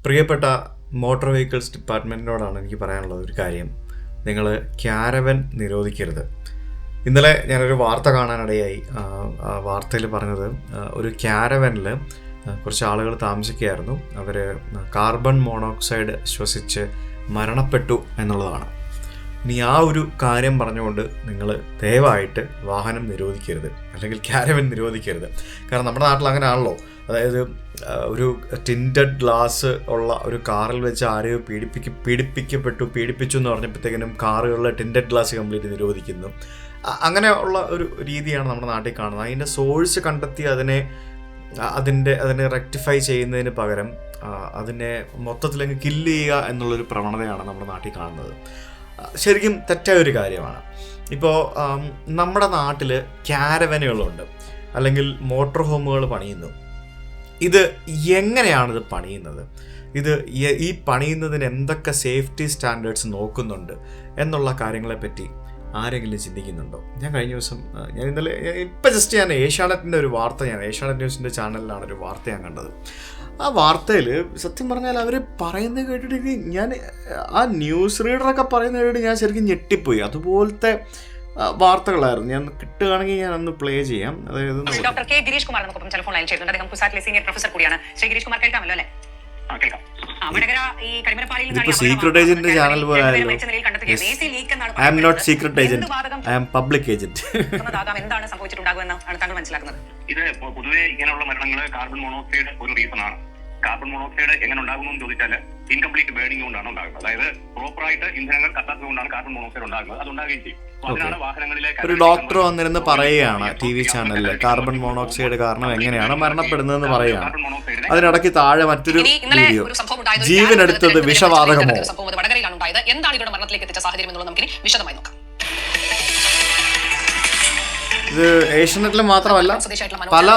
പ്രിയപ്പെട്ട motor vehicles ഡിപ്പാർട്ട്മെൻറ്റിനോടാണ് എനിക്ക് പറയാനുള്ളത് ഒരു കാര്യം. നിങ്ങൾ ക്യാരവൻ നിരോധിക്കരുത്. ഇന്നലെ ഞാനൊരു വാർത്ത കാണാനിടയായി. ആ വാർത്തയിൽ പറഞ്ഞത് ഒരു ക്യാരവനിൽ കുറച്ച് ആളുകൾ താമസിക്കുകയായിരുന്നു. അവർ കാർബൺ മോണോക്സൈഡ് ശ്വസിച്ച് മരണപ്പെട്ടു എന്നുള്ളതാണ്. ഇനി ആ ഒരു കാര്യം പറഞ്ഞുകൊണ്ട് നിങ്ങൾ ദയവായിട്ട് വാഹനം നിരോധിക്കരുത്, അല്ലെങ്കിൽ ക്യാരവൻ നിരോധിക്കരുത്. കാരണം നമ്മുടെ നാട്ടിൽ അങ്ങനെയാണല്ലോ. അതായത് ഒരു ടിൻറ്റഡ് ഗ്ലാസ് ഉള്ള ഒരു കാറിൽ വെച്ച് ആരെയോ പീഡിപ്പിച്ചു എന്ന് പറഞ്ഞപ്പോഴത്തേക്കിനും കാറുകളിലെ ടിൻറ്റഡ് ഗ്ലാസ് കംപ്ലീറ്റ് നിരോധിക്കുന്നു. അങ്ങനെ ഉള്ള ഒരു രീതിയാണ് നമ്മുടെ നാട്ടിൽ കാണുന്നത്. അതിൻ്റെ സോഴ്സ് കണ്ടെത്തി അതിനെ റെക്ടിഫൈ ചെയ്യുന്നതിന് പകരം അതിനെ മൊത്തത്തിലങ്ങ് കില്ല് ചെയ്യുക എന്നുള്ളൊരു പ്രവണതയാണ് നമ്മുടെ നാട്ടിൽ കാണുന്നത്. ശരിക്കും തെറ്റായ ഒരു കാര്യമാണ്. ഇപ്പോൾ നമ്മുടെ നാട്ടിൽ ക്യാരവനുകളുണ്ട്, അല്ലെങ്കിൽ മോട്ടോർ ഹോമുകൾ പണിയുന്നു. ഇത് എങ്ങനെയാണിത് പണിയുന്നത്? ഇത് ഈ പണിയുന്നതിന് എന്തൊക്കെ സേഫ്റ്റി സ്റ്റാൻഡേർഡ്സ് നോക്കുന്നുണ്ട് എന്നുള്ള കാര്യങ്ങളെപ്പറ്റി ആരെങ്കിലും ചിന്തിക്കുന്നുണ്ടോ? ഞാൻ കഴിഞ്ഞ ദിവസം ഞാൻ ഏഷ്യാനെറ്റിൻ്റെ ഒരു വാർത്ത, ഏഷ്യാനെറ്റ് ന്യൂസിൻ്റെ ചാനലിലാണ് ഒരു വാർത്ത ഞാൻ കണ്ടത്. ആ വാർത്തയിൽ സത്യം പറഞ്ഞാൽ അവർ പറയുന്നത് കേട്ടിട്ട് ആ ന്യൂസ് റീഡറൊക്കെ പറയുന്നത് കേട്ടിട്ട് ഞാൻ ശരിക്കും ഞെട്ടിപ്പോയി. അതുപോലത്തെ വാർത്തകളായിരുന്നു. ഞാൻ കിട്ടുകയാണെങ്കിൽ ഞാൻ ഒന്ന് പ്ലേ ചെയ്യാം. അതായത് ഡോക്ടർ കെ ഗിരീഷ് കുമാർ നമുക്കൊപ്പം ടെലിഫോൺ ലൈൻ ചെയ്യുന്നുണ്ട്. അദ്ദേഹം കുസാറ്റിലെ സീനിയർ പ്രൊഫസർ കൂടിയാണ്. ശ്രീ ഗിരീഷ് കുമാർ, കേൾക്കാമല്ലോ അല്ലേ? സീക്രട്ട് ഏജന്റ് ചാനൽ പോലെ I am not secret agent, I am public agent. എന്താണ് സംഭവിച്ചിട്ടുണ്ടാകുമെന്നാണ് താങ്കൾ മനസ്സിലാക്കുന്നത്? ഇത് പൊതുവെ ഇങ്ങനെയുള്ള മരണങ്ങൾ കാർബൺ മോണോക്സൈഡ് ഒരു റീസണാണ്. കാർബൺ മോണോക്സൈഡ് എങ്ങനെ ഉണ്ടാകുമെന്ന് ചോദിച്ചാൽ ഇൻകംപ്ലീറ്റ് ബേണിംഗ് കൊണ്ടാണ് ഉണ്ടാകുന്നത്. അതായത് പ്രോപ്പറായിട്ട് ഇന്ധനങ്ങൾ കത്താത്തത് കൊണ്ടാണ് കാർബൺ മോണോക്സൈഡ് ഉണ്ടാകുന്നത്. അത് ഉണ്ടാകുകയും ചെയ്യും. അതിനാണ് വാഹനങ്ങളിലെ ഒരു ഡോക്ടർ വന്നിരുന്ന് പറയുകയാണ് ടി വി ചാനലിൽ കാർബൺ മോണോക്സൈഡ് കാരണം എങ്ങനെയാണ് മരണപ്പെടുന്നതെന്ന് പറയുകയാണ്. അതിനിടയ്ക്ക് താഴെ മറ്റൊരു വീഡിയോ, ജീവനെടുത്തത് വിഷവാതകമോ. എന്താണ് ഇവരുടെ മരണത്തിലേക്ക് എത്തിച്ച സാഹചര്യം എന്നുള്ളത് നമുക്ക് വിശദമായി നോക്കാം. ഇത് ഏഷ്യാനെറ്റിൽ മാത്രമല്ല പല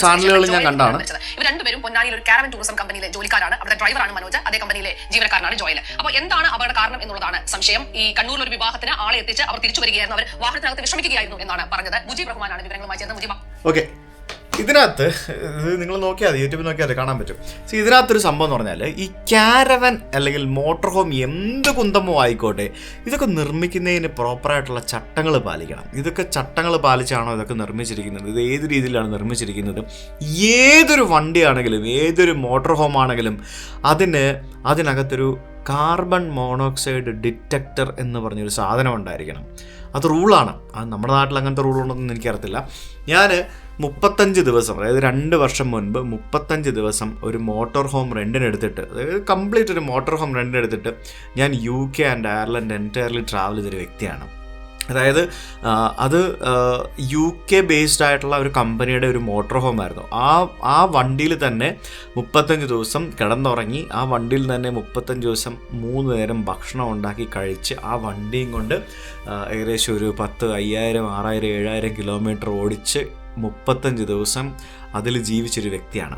ചാനലുകളും ഞാൻ കണ്ടാണ്. ഇവർ രണ്ടുപേരും പൊന്നാനിയിൽ ഒരു കാരവൻ ടൂറിസം കമ്പനിയിലെ ജോലിക്കാരാണ്. അവരുടെ ഡ്രൈവറാണ് മനോജ്, അതേ കമ്പനിയിലെ ജീവനക്കാരനാണ് ജോയൽ. അപ്പോൾ എന്താണ് അപകട കാരണം എന്നുള്ളതാണ് സംശയം. ഈ കണ്ണൂരിൽ ഒരു വിവാഹത്തിന് ആളെ എത്തിച്ച് അവർ തിരിച്ചു വരികയായിരുന്നു. അവർ വാഹനത്തിനകത്ത് വിശ്രമിക്കുകയായിരുന്നു എന്നാണ് പറഞ്ഞത്. മുജീബ് റഹ്മാനാണ് വിവരങ്ങളുമായി ചേർന്നത്. മുജീബ്, ഓക്കെ. ഇതിനകത്ത് നിങ്ങൾ നോക്കിയാൽ യൂട്യൂബിൽ നോക്കിയാൽ കാണാൻ പറ്റും. ഇതിനകത്തൊരു സംഭവം എന്ന് പറഞ്ഞാൽ ഈ ക്യാരവൻ അല്ലെങ്കിൽ മോട്ടോർ ഹോം എന്ത് കുന്തമോ ആയിക്കോട്ടെ, ഇതൊക്കെ നിർമ്മിക്കുന്നതിന് പ്രോപ്പറായിട്ടുള്ള ചട്ടങ്ങൾ പാലിക്കണം. ഇതൊക്കെ ചട്ടങ്ങൾ പാലിച്ചാണോ ഇതൊക്കെ നിർമ്മിച്ചിരിക്കുന്നത്? ഇത് ഏത് രീതിയിലാണ് നിർമ്മിച്ചിരിക്കുന്നത്? ഏതൊരു വണ്ടിയാണെങ്കിലും ഏതൊരു മോട്ടോർ ഹോം ആണെങ്കിലും അതിനകത്തൊരു കാർബൺ മോണോക്സൈഡ് ഡിറ്റക്ടർ എന്ന് പറഞ്ഞൊരു സാധനം ഉണ്ടായിരിക്കണം. അത് റൂളാണ്. അത് നമ്മുടെ നാട്ടിൽ അങ്ങനത്തെ റൂളുണ്ടെന്ന് എനിക്കറിയത്തില്ല. ഞാൻ 35 ദിവസം, അതായത് 2 വർഷം മുൻപ് 35 ദിവസം ഒരു മോട്ടോർ ഹോം റെൻറ്റിനെടുത്തിട്ട്, അതായത് കംപ്ലീറ്റ് ഒരു മോട്ടോർ ഹോം റെൻറ്റിനെടുത്തിട്ട് ഞാൻ UK and Ireland entirely travel ചെയ്തൊരു വ്യക്തിയാണ്. അതായത് അത് UK ബേസ്ഡ് ആയിട്ടുള്ള ഒരു കമ്പനിയുടെ ഒരു മോട്ടോർ ഹോം ആയിരുന്നു. ആ വണ്ടിയിൽ തന്നെ 35 ദിവസം കിടന്നുറങ്ങി, ആ വണ്ടിയിൽ തന്നെ 35 ദിവസം 3 നേരം ഭക്ഷണം ഉണ്ടാക്കി കഴിച്ച്, ആ വണ്ടിയും കൊണ്ട് ഏകദേശം ഒരു 10, 5000, 6000, 7000 കിലോമീറ്റർ ഓടിച്ച് 35 ദിവസം അതിൽ ജീവിച്ചൊരു വ്യക്തിയാണ്.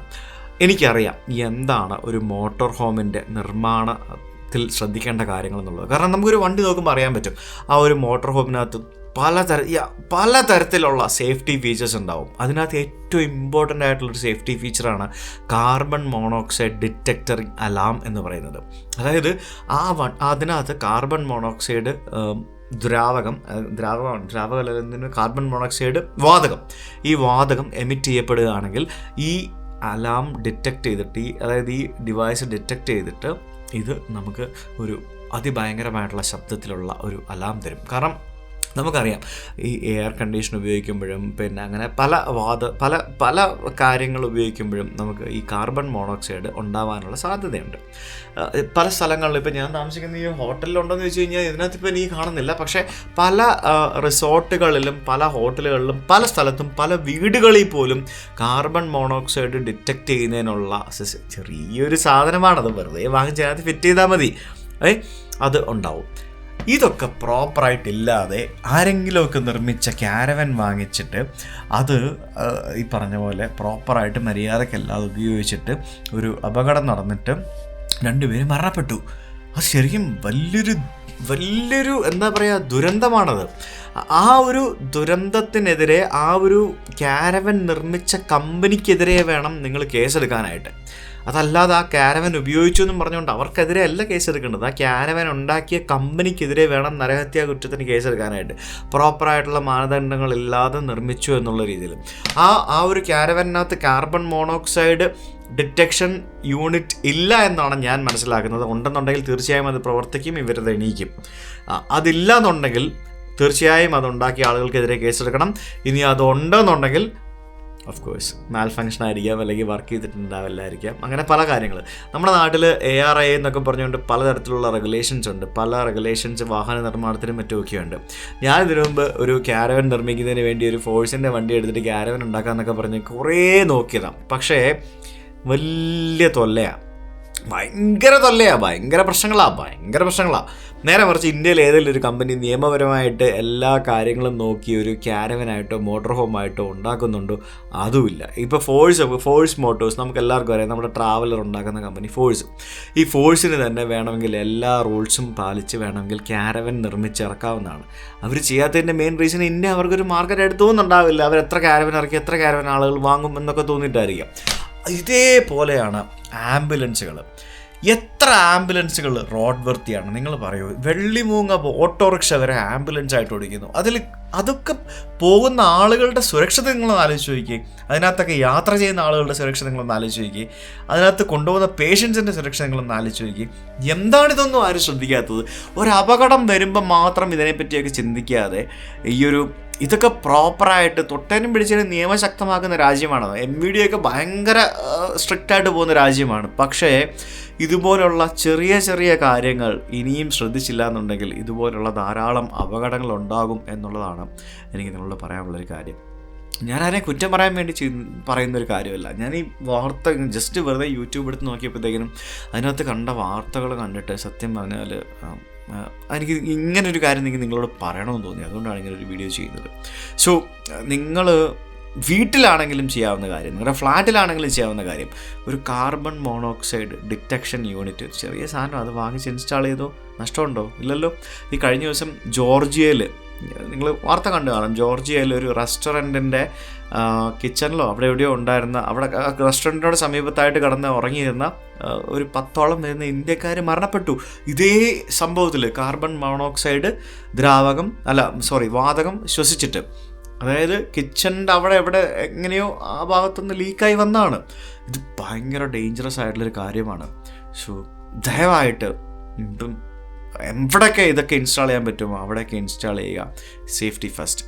എനിക്കറിയാം എന്താണ് ഒരു മോട്ടോർ ഹോമിൻ്റെ നിർമ്മാണത്തിൽ ശ്രദ്ധിക്കേണ്ട കാര്യങ്ങളെന്നുള്ളത്. കാരണം നമുക്കൊരു വണ്ടി നോക്കുമ്പോൾ അറിയാൻ പറ്റും ആ ഒരു മോട്ടോർ ഹോമിനകത്ത് പലതരത്തിലുള്ള സേഫ്റ്റി ഫീച്ചേഴ്സ് ഉണ്ടാവും. അതിനകത്ത് ഏറ്റവും ഇമ്പോർട്ടൻ്റ് ആയിട്ടുള്ളൊരു സേഫ്റ്റി ഫീച്ചറാണ് കാർബൺ മോണോക്സൈഡ് ഡിറ്റക്ടറിങ് അലാം എന്ന് പറയുന്നത്. അതായത് അതിനകത്ത് കാർബൺ മോണോക്സൈഡ് ദ്രാവകത്തിന് കാർബൺ മോണോക്സൈഡ് വാതകം, ഈ വാതകം എമിറ്റ് ചെയ്യപ്പെടുകയാണെങ്കിൽ ഈ അലാം ഡിറ്റക്റ്റ് ചെയ്തിട്ട്, അതായത് ഈ ഡിവൈസ് ഡിറ്റക്റ്റ് ചെയ്തിട്ട് ഇത് നമുക്ക് ഒരു അതിഭയങ്കരമായിട്ടുള്ള ശബ്ദത്തിലുള്ള ഒരു അലാം തരും. കാരണം നമുക്കറിയാം ഈ എയർ കണ്ടീഷൻ ഉപയോഗിക്കുമ്പോഴും പിന്നെ അങ്ങനെ പല കാര്യങ്ങൾ ഉപയോഗിക്കുമ്പോഴും നമുക്ക് ഈ കാർബൺ മോണോക്സൈഡ് ഉണ്ടാവാനുള്ള സാധ്യതയുണ്ട്. പല സ്ഥലങ്ങളിലും ഇപ്പോൾ ഞാൻ താമസിക്കുന്ന ഈ ഹോട്ടലിലുണ്ടെന്ന് ചോദിച്ചു കഴിഞ്ഞാൽ ഇതിനകത്ത് ഇപ്പോൾ എനിക്ക് കാണുന്നില്ല. പക്ഷേ പല റിസോർട്ടുകളിലും പല ഹോട്ടലുകളിലും പല സ്ഥലത്തും പല വീടുകളിൽ പോലും കാർബൺ മോണോക്സൈഡ് ഡിറ്റക്റ്റ് ചെയ്യുന്നതിനുള്ള ചെറിയൊരു സാധനമാണത്. വെറുതെ വാങ്ങിച്ച് അതിനകത്ത് ഫിറ്റ് ചെയ്താൽ മതി, അത് ഉണ്ടാവും. ഇതൊക്കെ പ്രോപ്പറായിട്ടില്ലാതെ ആരെങ്കിലുമൊക്കെ നിർമ്മിച്ച ക്യാരവൻ വാങ്ങിച്ചിട്ട് അത് ഈ പറഞ്ഞ പോലെ പ്രോപ്പറായിട്ട് മര്യാദക്കല്ലാതെ ഉപയോഗിച്ചിട്ട് ഒരു അപകടം നടന്നിട്ട് 2 പേര് മരണപ്പെട്ടു. അത് ശരിക്കും വലിയൊരു എന്താ പറയുക ദുരന്തമാണത്. ആ ഒരു ദുരന്തത്തിനെതിരെ ആ ഒരു ക്യാരവൻ നിർമ്മിച്ച കമ്പനിക്കെതിരെ വേണം നിങ്ങൾ കേസെടുക്കാനായിട്ട്. അതല്ലാതെ ആ ക്യാരവൻ ഉപയോഗിച്ചു എന്നും പറഞ്ഞുകൊണ്ട് അവർക്കെതിരെ അല്ല കേസെടുക്കേണ്ടത്. ആ ക്യാരവൻ ഉണ്ടാക്കിയ കമ്പനിക്കെതിരെ വേണം നരഹത്യാ കുറ്റത്തിന് കേസെടുക്കാനായിട്ട്. പ്രോപ്പറായിട്ടുള്ള മാനദണ്ഡങ്ങളില്ലാതെ നിർമ്മിച്ചു എന്നുള്ള രീതിയിൽ ആ ഒരു ക്യാരവനകത്ത് കാർബൺ മോണോക്സൈഡ് ഡിറ്റക്ഷൻ യൂണിറ്റ് ഇല്ല എന്നാണ് ഞാൻ മനസ്സിലാക്കുന്നത്. ഉണ്ടെന്നുണ്ടെങ്കിൽ തീർച്ചയായും അത് പ്രവർത്തിക്കും, ഇവരത് എണീക്കും. അതില്ല എന്നുണ്ടെങ്കിൽ തീർച്ചയായും അതുണ്ടാക്കിയ ആളുകൾക്കെതിരെ കേസെടുക്കണം. ഇനി അതുണ്ടെന്നുണ്ടെങ്കിൽ ഓഫ് കോഴ്സ് മാൽ ഫങ്ഷൻ ആയിരിക്കാം, അല്ലെങ്കിൽ വർക്ക് ചെയ്തിട്ടുണ്ടാവില്ലായിരിക്കാം, അങ്ങനെ പല കാര്യങ്ങൾ. നമ്മുടെ നാട്ടിൽ ARI എന്നൊക്കെ പറഞ്ഞുകൊണ്ട് പലതരത്തിലുള്ള റെഗുലേഷൻസ് ഉണ്ട്. പല റെഗുലേഷൻസ് വാഹന നിർമ്മാണത്തിനും മറ്റുമൊക്കെ ഉണ്ട്. ഞാൻ ഇതിനു മുമ്പ് ഒരു ക്യാരവൻ നിർമ്മിക്കുന്നതിന് വേണ്ടി ഒരു ഫോഴ്സിൻ്റെ വണ്ടി എടുത്തിട്ട് ക്യാരവൻ ഉണ്ടാക്കാമെന്നൊക്കെ പറഞ്ഞ് കുറേ നോക്കിയതാണ്. പക്ഷേ വലിയ തൊല്ലയാണ്, ഭയങ്കര പ്രശ്നങ്ങളാണ്. നേരെ മറിച്ച് ഇന്ത്യയിൽ ഏതെങ്കിലും ഒരു കമ്പനി നിയമപരമായിട്ട് എല്ലാ കാര്യങ്ങളും നോക്കി ഒരു ക്യാരവനായിട്ടോ മോട്ടോർ ഹോമായിട്ടോ ഉണ്ടാക്കുന്നുണ്ടോ? അതുമില്ല. ഇപ്പോൾ ഫോഴ്സ് മോട്ടോഴ്സ് നമുക്ക് എല്ലാവർക്കും അറിയാം, നമ്മുടെ ട്രാവലർ ഉണ്ടാക്കുന്ന കമ്പനി ഫോഴ്സ്. ഈ ഫോഴ്സിന് തന്നെ വേണമെങ്കിൽ എല്ലാ റൂൾസും പാലിച്ച് വേണമെങ്കിൽ ക്യാരവൻ നിർമ്മിച്ചിറക്കാവുന്നതാണ്. അവർ ചെയ്യാത്തതിൻ്റെ മെയിൻ റീസൺ ഇന്ത്യ അവർക്കൊരു മാർക്കറ്റ് എടുത്തുകൊണ്ടുണ്ടാവില്ല. അവർ എത്ര ക്യാരവൻ ഇറക്കി എത്ര ക്യാരവൻ ആളുകൾ വാങ്ങും എന്നൊക്കെ തോന്നിയിട്ടായിരിക്കാം. ഇതേപോലെയാണ് ആംബുലൻസുകൾ. എത്ര ആംബുലൻസുകൾ റോഡ് വൃത്തിയാണ് നിങ്ങൾ പറയൂ. വെള്ളിമൂങ്ങ ഓട്ടോറിക്ഷ വരെ ആംബുലൻസ് ആയിട്ട് ഓടിക്കുന്നു. അതൊക്കെ പോകുന്ന ആളുകളുടെ സുരക്ഷത നിങ്ങളൊന്ന് ആലോചിച്ച് നോക്കിയേ. അതിനകത്തൊക്കെ യാത്ര ചെയ്യുന്ന ആളുകളുടെ സുരക്ഷ നിങ്ങളൊന്ന് ആലോചിച്ച് നോക്കിയേ. അതിനകത്ത് കൊണ്ടുപോകുന്ന പേഷ്യൻസിൻ്റെ സുരക്ഷ നിങ്ങളൊന്ന് ആലോചിച്ച് നോക്കിയേ. എന്താണിതൊന്നും ആരും ശ്രദ്ധിക്കാത്തത്? ഒരു അപകടം വരുമ്പോൾ മാത്രം ഇതിനെപ്പറ്റിയൊക്കെ ചിന്തിക്കാതെ ഇതൊക്കെ പ്രോപ്പറായിട്ട് തൊട്ടേനും പിടിച്ചതിനും നിയമശക്തമാക്കുന്ന രാജ്യമാണ്. MVD ഒക്കെ ഭയങ്കര സ്ട്രിക്റ്റായിട്ട് പോകുന്ന രാജ്യമാണ്. പക്ഷേ ഇതുപോലുള്ള ചെറിയ കാര്യങ്ങൾ ഇനിയും ശ്രദ്ധിച്ചില്ല എന്നുണ്ടെങ്കിൽ ഇതുപോലുള്ള ധാരാളം അപകടങ്ങൾ ഉണ്ടാകും എന്നുള്ളതാണ് എനിക്ക് നിങ്ങളോട് പറയാനുള്ളൊരു കാര്യം. ഞാനാരെയും കുറ്റം പറയാൻ വേണ്ടി പറയുന്നൊരു കാര്യമല്ല. ഞാൻ ഈ വാർത്ത ജസ്റ്റ് വെറുതെ യൂട്യൂബ് എടുത്ത് നോക്കിയപ്പോഴത്തേക്കിനും അതിനകത്ത് കണ്ട വാർത്തകൾ കണ്ടിട്ട് സത്യം പറഞ്ഞാൽ എനിക്ക് ഇങ്ങനൊരു കാര്യം നിങ്ങളോട് പറയണമെന്ന് തോന്നി. അതുകൊണ്ടാണ് ഇങ്ങനൊരു വീഡിയോ ചെയ്യുന്നത്. സോ നിങ്ങൾ വീട്ടിലാണെങ്കിലും ചെയ്യാവുന്ന കാര്യം, നിങ്ങളുടെ ഫ്ലാറ്റിലാണെങ്കിലും ചെയ്യാവുന്ന കാര്യം, ഒരു കാർബൺ മോണോക്സൈഡ് ഡിറ്റക്ഷൻ യൂണിറ്റ്, ചെറിയ സാധനം, അത് വാങ്ങിച്ച് ഇൻസ്റ്റാൾ ചെയ്തോ? നഷ്ടമുണ്ടോ? ഇല്ലല്ലോ. ഈ കഴിഞ്ഞ ദിവസം ജോർജിയയിൽ നിങ്ങൾ വാർത്ത കണ്ടു കാണും. ജോർജിയയിൽ ഒരു റെസ്റ്റോറൻറ്റിൻ്റെ കിച്ചണിലോ അവിടെ എവിടെയോ ഉണ്ടായിരുന്ന, അവിടെ റെസ്റ്റോറൻറ്റിനോട് സമീപത്തായിട്ട് കിടന്ന് ഉറങ്ങിയിരുന്ന ഒരു 10ഓളം വരുന്ന ഇന്ത്യക്കാർ മരണപ്പെട്ടു. ഇതേ സംഭവത്തിൽ കാർബൺ മോണോക്സൈഡ് വാതകം ശ്വസിച്ചിട്ട്. അതായത് കിച്ചണിൻ്റെ അവിടെ എവിടെ എങ്ങനെയോ ആ ഭാഗത്തുനിന്ന് ലീക്കായി വന്നതാണ്. ഇത് ഭയങ്കര ഡേഞ്ചറസ് ആയിട്ടുള്ളൊരു കാര്യമാണ്. സോ ദയവായിട്ട് എവിടെയൊക്കെ ഇതൊക്കെ ഇൻസ്റ്റാൾ ചെയ്യാൻ പറ്റുമോ അവിടെയൊക്കെ ഇൻസ്റ്റാൾ ചെയ്യുക. Safety first.